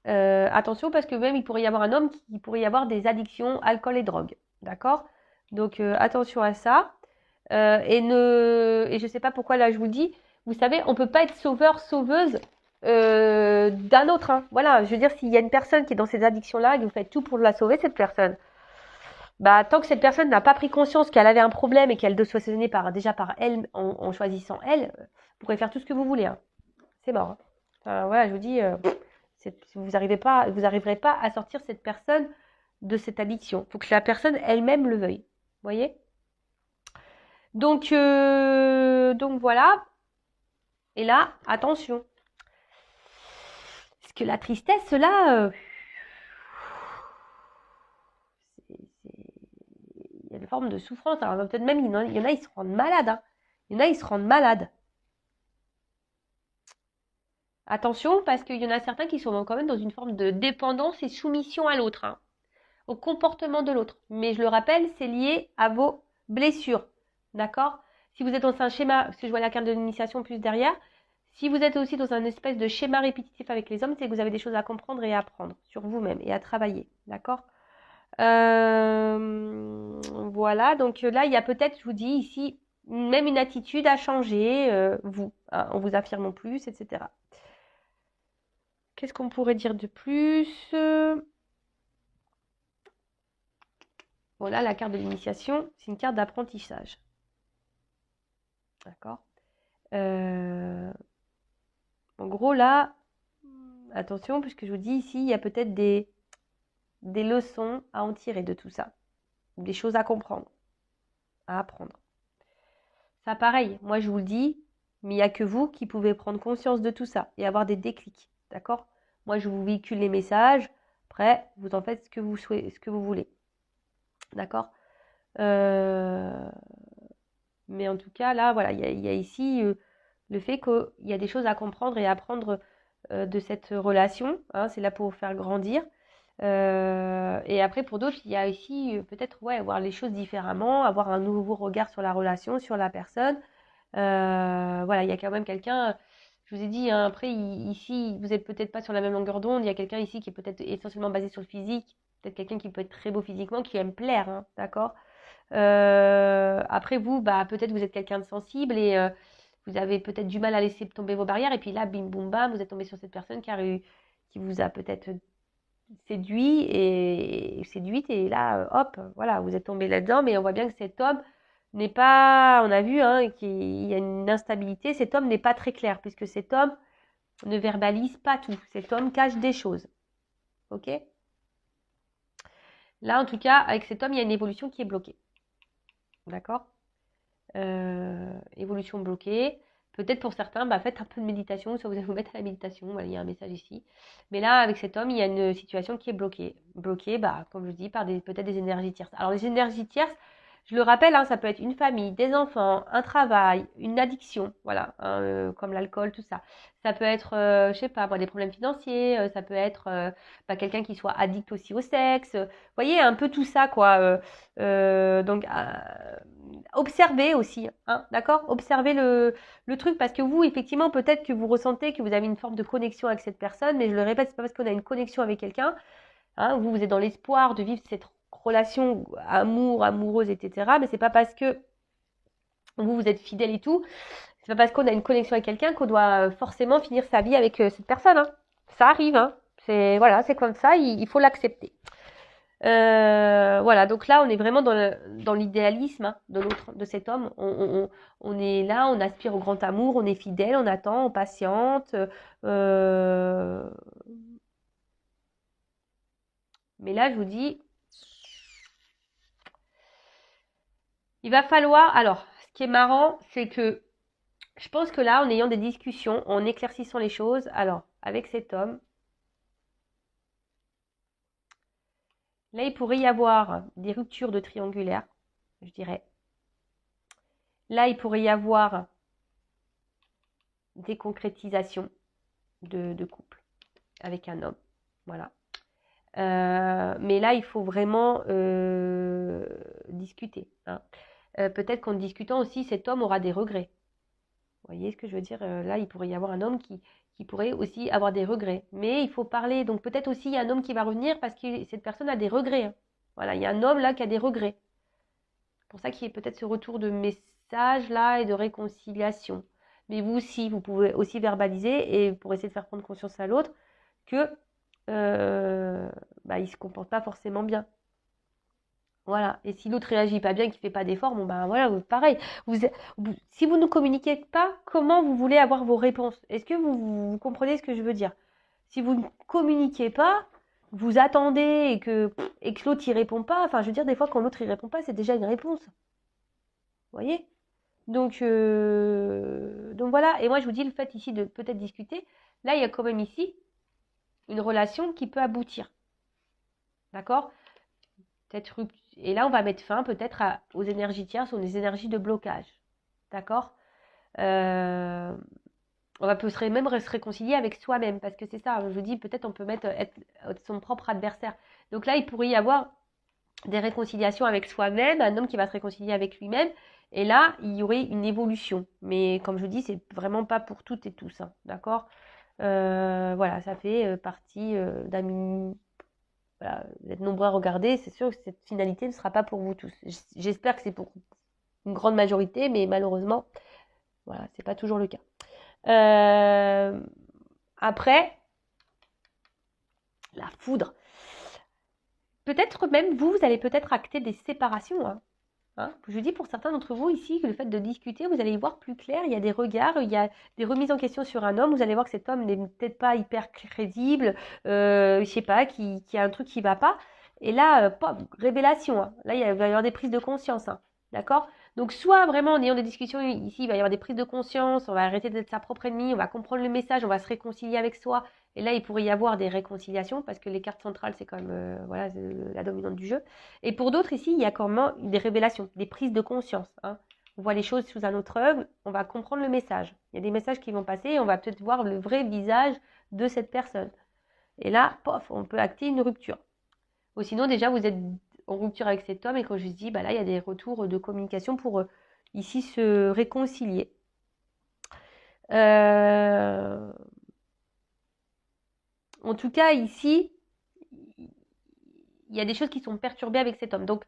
Attention, parce que même, il pourrait y avoir un homme qui pourrait y avoir des addictions, alcool et drogue, d'accord? Donc, attention à ça. Et je sais pas pourquoi là je vous dis, vous savez, on peut pas être sauveur, sauveuse d'un autre, hein. Voilà, je veux dire, s'il y a une personne qui est dans ces addictions-là et que vous faites tout pour la sauver, cette personne, bah tant que cette personne n'a pas pris conscience qu'elle avait un problème et qu'elle doit se soigner déjà par elle, en choisissant elle, vous pourrez faire tout ce que vous voulez, hein. C'est mort, hein. Enfin, voilà, je vous dis, vous arriverez pas à sortir cette personne de cette addiction. Il faut que la personne elle-même le veuille. Vous voyez? Donc voilà. Et là, attention. Parce que la tristesse, là, il y a une forme de souffrance. Alors peut-être même, il y en a, ils se rendent malades, hein. Il y en a, ils se rendent malades. Attention, parce qu'il y en a certains qui sont quand même dans une forme de dépendance et soumission à l'autre, hein, au comportement de l'autre. Mais je le rappelle, c'est lié à vos blessures. D'accord? Si vous êtes dans un schéma, parce que je vois la carte de l'initiation plus derrière, si vous êtes aussi dans un espèce de schéma répétitif avec les hommes, c'est que vous avez des choses à comprendre et à apprendre sur vous-même et à travailler. D'accord? Voilà, donc là, il y a peut-être, je vous dis ici, même une attitude à changer, vous, hein, en vous affirmant plus, etc. Qu'est-ce qu'on pourrait dire de plus? Voilà, la carte de l'initiation, c'est une carte d'apprentissage. D'accord? En gros, là, attention, puisque je vous dis ici, il y a peut-être des leçons à en tirer de tout ça. Des choses à comprendre, à apprendre. Ça, pareil, moi je vous le dis, mais il n'y a que vous qui pouvez prendre conscience de tout ça et avoir des déclics. D'accord? Moi, je vous véhicule les messages. Après, vous en faites ce que vous souhaitez, ce que vous voulez. D'accord? Mais en tout cas, là, voilà, il y a ici le fait qu'il y a des choses à comprendre et à apprendre de cette relation, hein, c'est là pour vous faire grandir. Et après, pour d'autres, il y a ici peut-être ouais, voir les choses différemment, avoir un nouveau regard sur la relation, sur la personne. Voilà, il y a quand même quelqu'un, je vous ai dit, hein, après, ici, vous n'êtes peut-être pas sur la même longueur d'onde, il y a quelqu'un ici qui est peut-être essentiellement basé sur le physique, peut-être quelqu'un qui peut être très beau physiquement, qui aime plaire, hein, d'accord? Après, vous, bah, peut-être vous êtes quelqu'un de sensible et vous avez peut-être du mal à laisser tomber vos barrières, et puis là, bim, boum, bam, vous êtes tombé sur cette personne qui vous a peut-être séduite et là, hop, voilà, vous êtes tombé là-dedans, mais on voit bien que cet homme n'est pas, on a vu qu'il y a une instabilité, cet homme n'est pas très clair, puisque cet homme ne verbalise pas tout, cet homme cache des choses, ok? Là, en tout cas, avec cet homme, il y a une évolution qui est bloquée, d'accord? Évolution bloquée. Peut-être pour certains, faites un peu de méditation, soit vous allez vous mettre à la méditation, voilà, il y a un message ici. Mais là, avec cet homme, il y a une situation qui est bloquée. Bloquée, comme je dis, par peut-être des énergies tierces. Alors, les énergies tierces, je le rappelle, ça peut être une famille, des enfants, un travail, une addiction, voilà, comme l'alcool, tout ça. Ça peut être, je sais pas, des problèmes financiers, ça peut être quelqu'un qui soit addict aussi au sexe. Vous voyez, un peu tout ça, quoi. Donc, observez aussi, d'accord? Observez le truc parce que vous, effectivement, peut-être que vous ressentez que vous avez une forme de connexion avec cette personne, mais je le répète, c'est pas parce qu'on a une connexion avec quelqu'un, vous êtes dans l'espoir de vivre cette relation amoureuse, etc. Mais c'est pas parce que vous êtes fidèle et tout, c'est pas parce qu'on a une connexion avec quelqu'un qu'on doit forcément finir sa vie avec cette personne. Ça arrive, c'est comme ça, il faut l'accepter. Voilà, donc là, on est vraiment dans l'idéalisme de cet homme. On est là, on aspire au grand amour, on est fidèle, on attend, on patiente. Mais là, je vous dis, il va falloir. Alors, ce qui est marrant, c'est que je pense que là, en ayant des discussions, en éclaircissant les choses, alors, avec cet homme, là, il pourrait y avoir des ruptures de triangulaire, je dirais. Là, il pourrait y avoir des concrétisations de couple avec un homme. Voilà. Mais là, il faut vraiment discuter. Peut-être qu'en discutant aussi, cet homme aura des regrets. Vous voyez ce que je veux dire? Là, il pourrait y avoir un homme qui pourrait aussi avoir des regrets. Mais il faut parler. Donc peut-être aussi, il y a un homme qui va revenir parce que cette personne a des regrets. Voilà, il y a un homme là qui a des regrets. C'est pour ça qu'il y a peut-être ce retour de message là et de réconciliation. Mais vous aussi, vous pouvez aussi verbaliser et pour essayer de faire prendre conscience à l'autre que il se comporte pas forcément bien. Voilà. Et si l'autre réagit pas bien, qu'il fait pas d'efforts, voilà, pareil. Si vous ne communiquez pas, comment vous voulez avoir vos réponses? Est-ce que vous comprenez ce que je veux dire? Si vous ne communiquez pas, vous attendez et que l'autre y répond pas. Enfin, je veux dire, des fois, quand l'autre y répond pas, c'est déjà une réponse. Vous voyez? Donc voilà. Et moi, je vous dis le fait ici de peut-être discuter. Là, il y a quand même ici une relation qui peut aboutir. D'accord? Peut-être et là, on va mettre fin peut-être aux énergies tierces, aux énergies de blocage. D'accord? On va même se réconcilier avec soi-même, parce que c'est ça, je vous dis, peut-être on peut être son propre adversaire. Donc là, il pourrait y avoir des réconciliations avec soi-même, un homme qui va se réconcilier avec lui-même, et là, il y aurait une évolution. Mais comme je vous dis, c'est vraiment pas pour toutes et tous, d'accord? Voilà, ça fait partie d'un. Voilà, vous êtes nombreux à regarder, c'est sûr que cette finalité ne sera pas pour vous tous. J'espère que c'est pour une grande majorité, mais malheureusement, voilà, c'est pas toujours le cas. Après, la foudre. Peut-être même vous allez peut-être acter des séparations. Je dis pour certains d'entre vous ici que le fait de discuter, vous allez y voir plus clair. Il y a des regards, il y a des remises en question sur un homme. Vous allez voir que cet homme n'est peut-être pas hyper crédible, je sais pas, qui a un truc qui va pas. Et là, révélation. Là, il va y avoir des prises de conscience. D'accord? Donc, soit vraiment en ayant des discussions ici, il va y avoir des prises de conscience, on va arrêter d'être sa propre ennemie, on va comprendre le message, on va se réconcilier avec soi. Et là, il pourrait y avoir des réconciliations parce que les cartes centrales, c'est quand même la dominante du jeu. Et pour d'autres ici, il y a quand même des révélations, des prises de conscience. On voit les choses sous un autre œil, on va comprendre le message. Il y a des messages qui vont passer et on va peut-être voir le vrai visage de cette personne. Et là, pof, on peut acter une rupture. Ou sinon, déjà, vous êtes en rupture avec cet homme et quand je dis, là, il y a des retours de communication pour ici se réconcilier. En tout cas, ici, il y a des choses qui sont perturbées avec cet homme. Donc,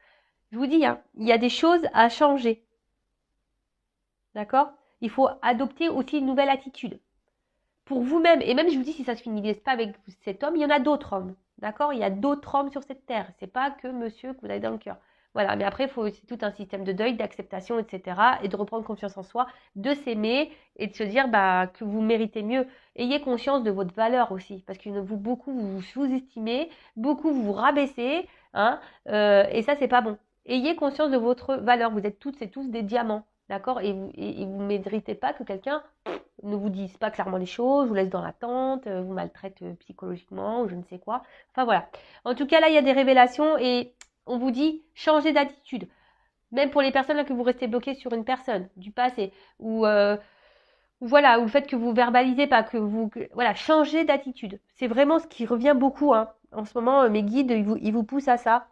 je vous dis, il y a des choses à changer. D'accord? Il faut adopter aussi une nouvelle attitude. Pour vous-même, et même je vous dis, si ça ne se finit pas avec cet homme, il y en a d'autres hommes. D'accord? Il y a d'autres hommes sur cette terre. C'est pas que monsieur que vous avez dans le cœur. Voilà, mais après, c'est tout un système de deuil, d'acceptation, etc. Et de reprendre confiance en soi, de s'aimer et de se dire bah, que vous méritez mieux. Ayez conscience de votre valeur aussi, parce que beaucoup vous sous-estimez, beaucoup vous rabaissez, hein, et ça, c'est pas bon. Ayez conscience de votre valeur. Vous êtes toutes et tous des diamants, d'accord? Et vous ne méritez pas que quelqu'un ne vous dise pas clairement les choses, vous laisse dans l'attente, vous maltraite psychologiquement ou je ne sais quoi. Enfin voilà. En tout cas, là, il y a des révélations et on vous dit changez d'attitude. Même pour les personnes là que vous restez bloquées sur une personne du passé ou voilà, ou le fait que vous verbalisez pas, voilà, changez d'attitude. C'est vraiment ce qui revient beaucoup, hein. En ce moment, mes guides, ils vous poussent à ça.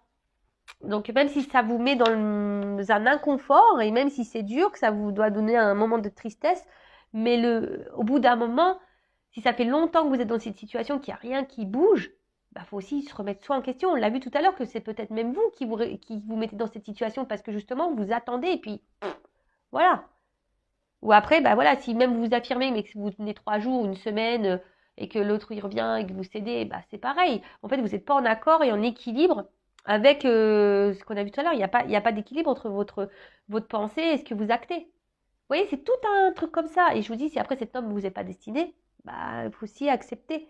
Donc même si ça vous met dans un inconfort et même si c'est dur, que ça vous doit donner un moment de tristesse, mais au bout d'un moment, si ça fait longtemps que vous êtes dans cette situation, qu'il n'y a rien qui bouge, bah faut aussi se remettre soi en question. On l'a vu tout à l'heure que c'est peut-être même vous qui vous mettez dans cette situation parce que justement vous attendez et puis voilà. Ou après, bah voilà, si même vous vous affirmez mais que vous tenez 3 jours, une semaine et que l'autre y revient et que vous cédez, bah c'est pareil. En fait, vous n'êtes pas en accord et en équilibre avec ce qu'on a vu tout à l'heure. Il y a pas d'équilibre entre votre pensée et ce que vous actez. Vous voyez, c'est tout un truc comme ça. Et je vous dis, si après cet homme ne vous est pas destiné, bah il faut aussi accepter.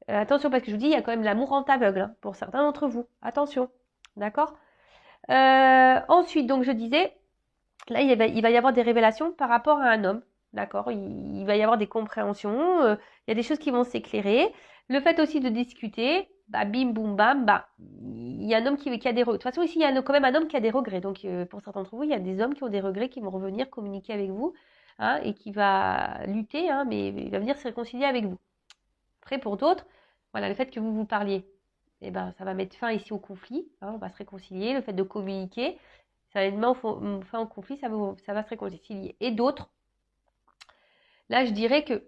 Attention, parce que je vous dis, il y a quand même l'amour en aveugle hein, pour certains d'entre vous. Attention. D'accord. Ensuite, donc je disais, là, il va y avoir des révélations par rapport à un homme. D'accord. Il va y avoir des compréhensions. Il y a des choses qui vont s'éclairer. Le fait aussi de discuter, bah, bim, boum, bam, bah, il y a un homme qui a des regrets. De toute façon, ici, il y a quand même un homme qui a des regrets. Donc, pour certains d'entre vous, il y a des hommes qui ont des regrets, qui vont revenir communiquer avec vous, hein, et qui va lutter, hein, mais il va venir se réconcilier avec vous. Après, pour d'autres, voilà, le fait que vous vous parliez, eh ben, ça va mettre fin ici au conflit, hein, on va se réconcilier. Le fait de communiquer, ça va mettre fin au conflit, ça va se réconcilier. Et d'autres, là, je dirais que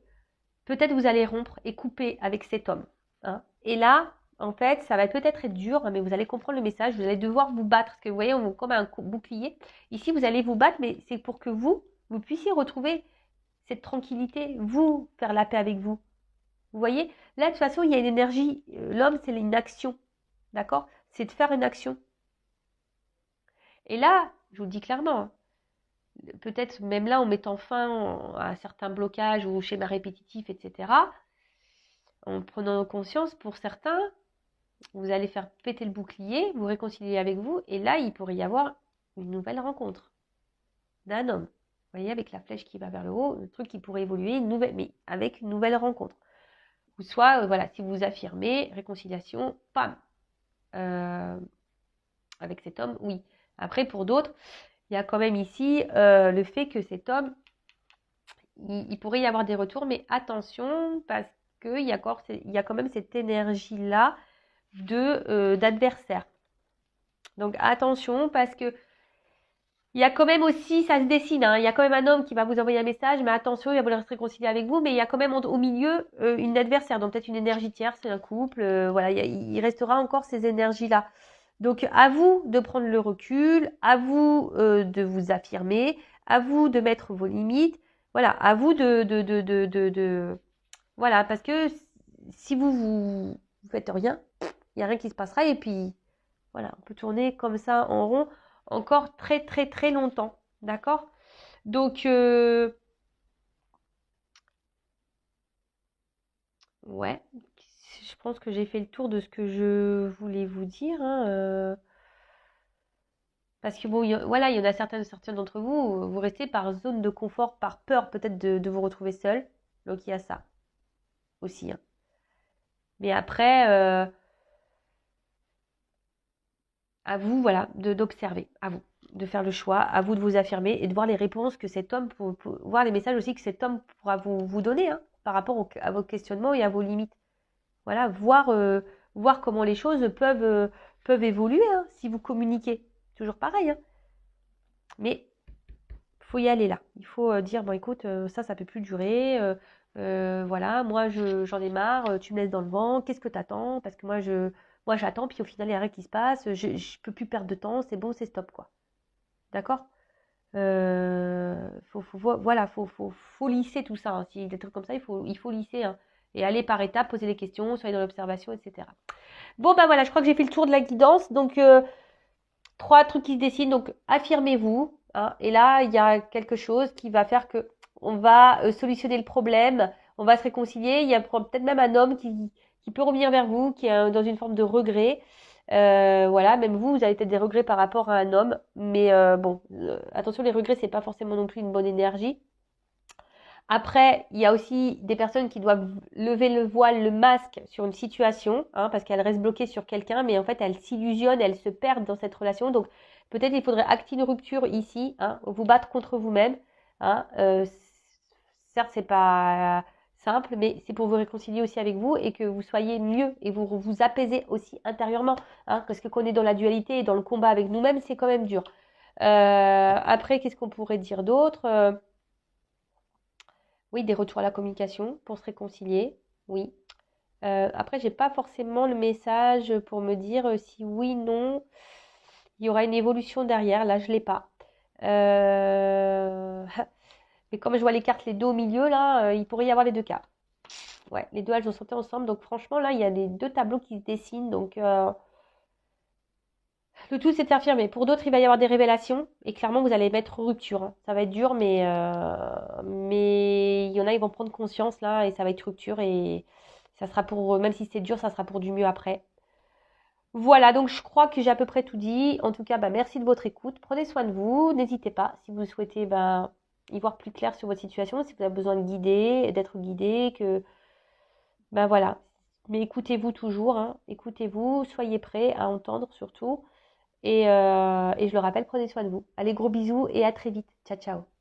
peut-être vous allez rompre et couper avec cet homme. Hein. Et là, en fait, ça va peut-être être dur, hein, mais vous allez comprendre le message. Vous allez devoir vous battre, parce que vous voyez, on comme un bouclier. Ici, vous allez vous battre, mais c'est pour que vous puissiez retrouver cette tranquillité, vous, faire la paix avec vous. Vous voyez, là, de toute façon, il y a une énergie. L'homme, c'est une action. D'accord? C'est de faire une action. Et là, je vous le dis clairement, hein, peut-être même là, en mettant fin à certains blocages ou schémas répétitifs, etc., en prenant conscience, pour certains, vous allez faire péter le bouclier, vous réconcilier avec vous, et là, il pourrait y avoir une nouvelle rencontre d'un homme. Vous voyez, avec la flèche qui va vers le haut, le truc qui pourrait évoluer, mais avec une nouvelle rencontre. Ou soit, voilà, si vous vous affirmez, réconciliation, pam, avec cet homme, oui. Après, pour d'autres, il y a quand même ici le fait que cet homme, il pourrait y avoir des retours, mais attention, parce qu'il y a quand même cette énergie-là d'adversaire. Donc attention, parce que il y a quand même aussi, ça se dessine, hein, il y a quand même un homme qui va vous envoyer un message, mais attention, il va vouloir se réconcilier avec vous, mais il y a quand même au milieu une adversaire, donc peut-être une énergie tierce, c'est un couple, voilà, il restera encore ces énergies-là. Donc à vous de prendre le recul, à vous de vous affirmer, à vous de mettre vos limites, voilà, à vous voilà, parce que si vous faites rien, il n'y a rien qui se passera et puis voilà, on peut tourner comme ça en rond encore très très très longtemps, d'accord? Donc ouais, je pense que j'ai fait le tour de ce que je voulais vous dire, hein, parce que bon, voilà, il y en a certains d'entre vous, vous restez par zone de confort, par peur peut-être de vous retrouver seul. Donc il y a ça aussi. Hein. Mais après, à vous, voilà, d'observer, à vous, de faire le choix, à vous de vous affirmer et de voir les réponses que cet homme, voir les messages aussi que cet homme pourra vous donner hein, par rapport à vos questionnements et à vos limites. Voilà, voir comment les choses peuvent évoluer hein, si vous communiquez. Toujours pareil. Hein. Mais il faut y aller là. Il faut dire, bon écoute, ça peut plus durer. Voilà, moi j'en ai marre, tu me laisses dans le vent, qu'est-ce que t'attends? Parce que moi j'attends, puis au final il n'y a rien qui se passe, je peux plus perdre de temps, c'est bon, c'est stop quoi. D'accord? Voilà, faut lisser tout ça. Hein. Si des trucs comme ça, il faut lisser. Hein. Et allez par étapes, posez des questions, soyez dans l'observation, etc. Bon, bah voilà, je crois que j'ai fait le tour de la guidance. Donc, 3 trucs qui se dessinent. Donc, affirmez-vous. Hein, et là, il y a quelque chose qui va faire que on va solutionner le problème. On va se réconcilier. Il y a peut-être même un homme qui peut revenir vers vous, qui est dans une forme de regret. Voilà, même vous avez peut-être des regrets par rapport à un homme. Mais bon, attention, les regrets, c'est pas forcément non plus une bonne énergie. Après, il y a aussi des personnes qui doivent lever le voile, le masque sur une situation, hein, parce qu'elles restent bloquées sur quelqu'un, mais en fait, elles s'illusionnent, elles se perdent dans cette relation. Donc, peut-être il faudrait acter une rupture ici, hein, vous battre contre vous-même. Hein, certes, c'est pas simple, mais c'est pour vous réconcilier aussi avec vous et que vous soyez mieux et vous apaisez aussi intérieurement. Hein, parce que quand on est dans la dualité et dans le combat avec nous-mêmes, c'est quand même dur. Après, qu'est-ce qu'on pourrait dire d'autre Oui, des retours à la communication pour se réconcilier. Oui. Après, j'ai pas forcément le message pour me dire si oui, non, il y aura une évolution derrière. Là, je l'ai pas. Mais comme je vois les cartes, les deux au milieu, là, il pourrait y avoir les deux cas. Ouais, les deux, elles ont sauté ensemble. Donc, franchement, là, il y a les deux tableaux qui se dessinent. Donc, le tout, c'est de s'affirmer. Pour d'autres, il va y avoir des révélations. Et clairement, vous allez mettre rupture. Hein. Ça va être dur, mais il y en a, ils vont prendre conscience là. Et ça va être rupture. Et ça sera pour, même si c'est dur, ça sera pour du mieux après. Voilà, donc je crois que j'ai à peu près tout dit. En tout cas, bah, merci de votre écoute. Prenez soin de vous. N'hésitez pas, si vous souhaitez y voir plus clair sur votre situation, si vous avez besoin de guider, d'être guidé, voilà. Mais écoutez-vous toujours, hein. Écoutez-vous, soyez prêts à entendre surtout. Et je le rappelle, prenez soin de vous. Allez, gros bisous et à très vite. Ciao, ciao.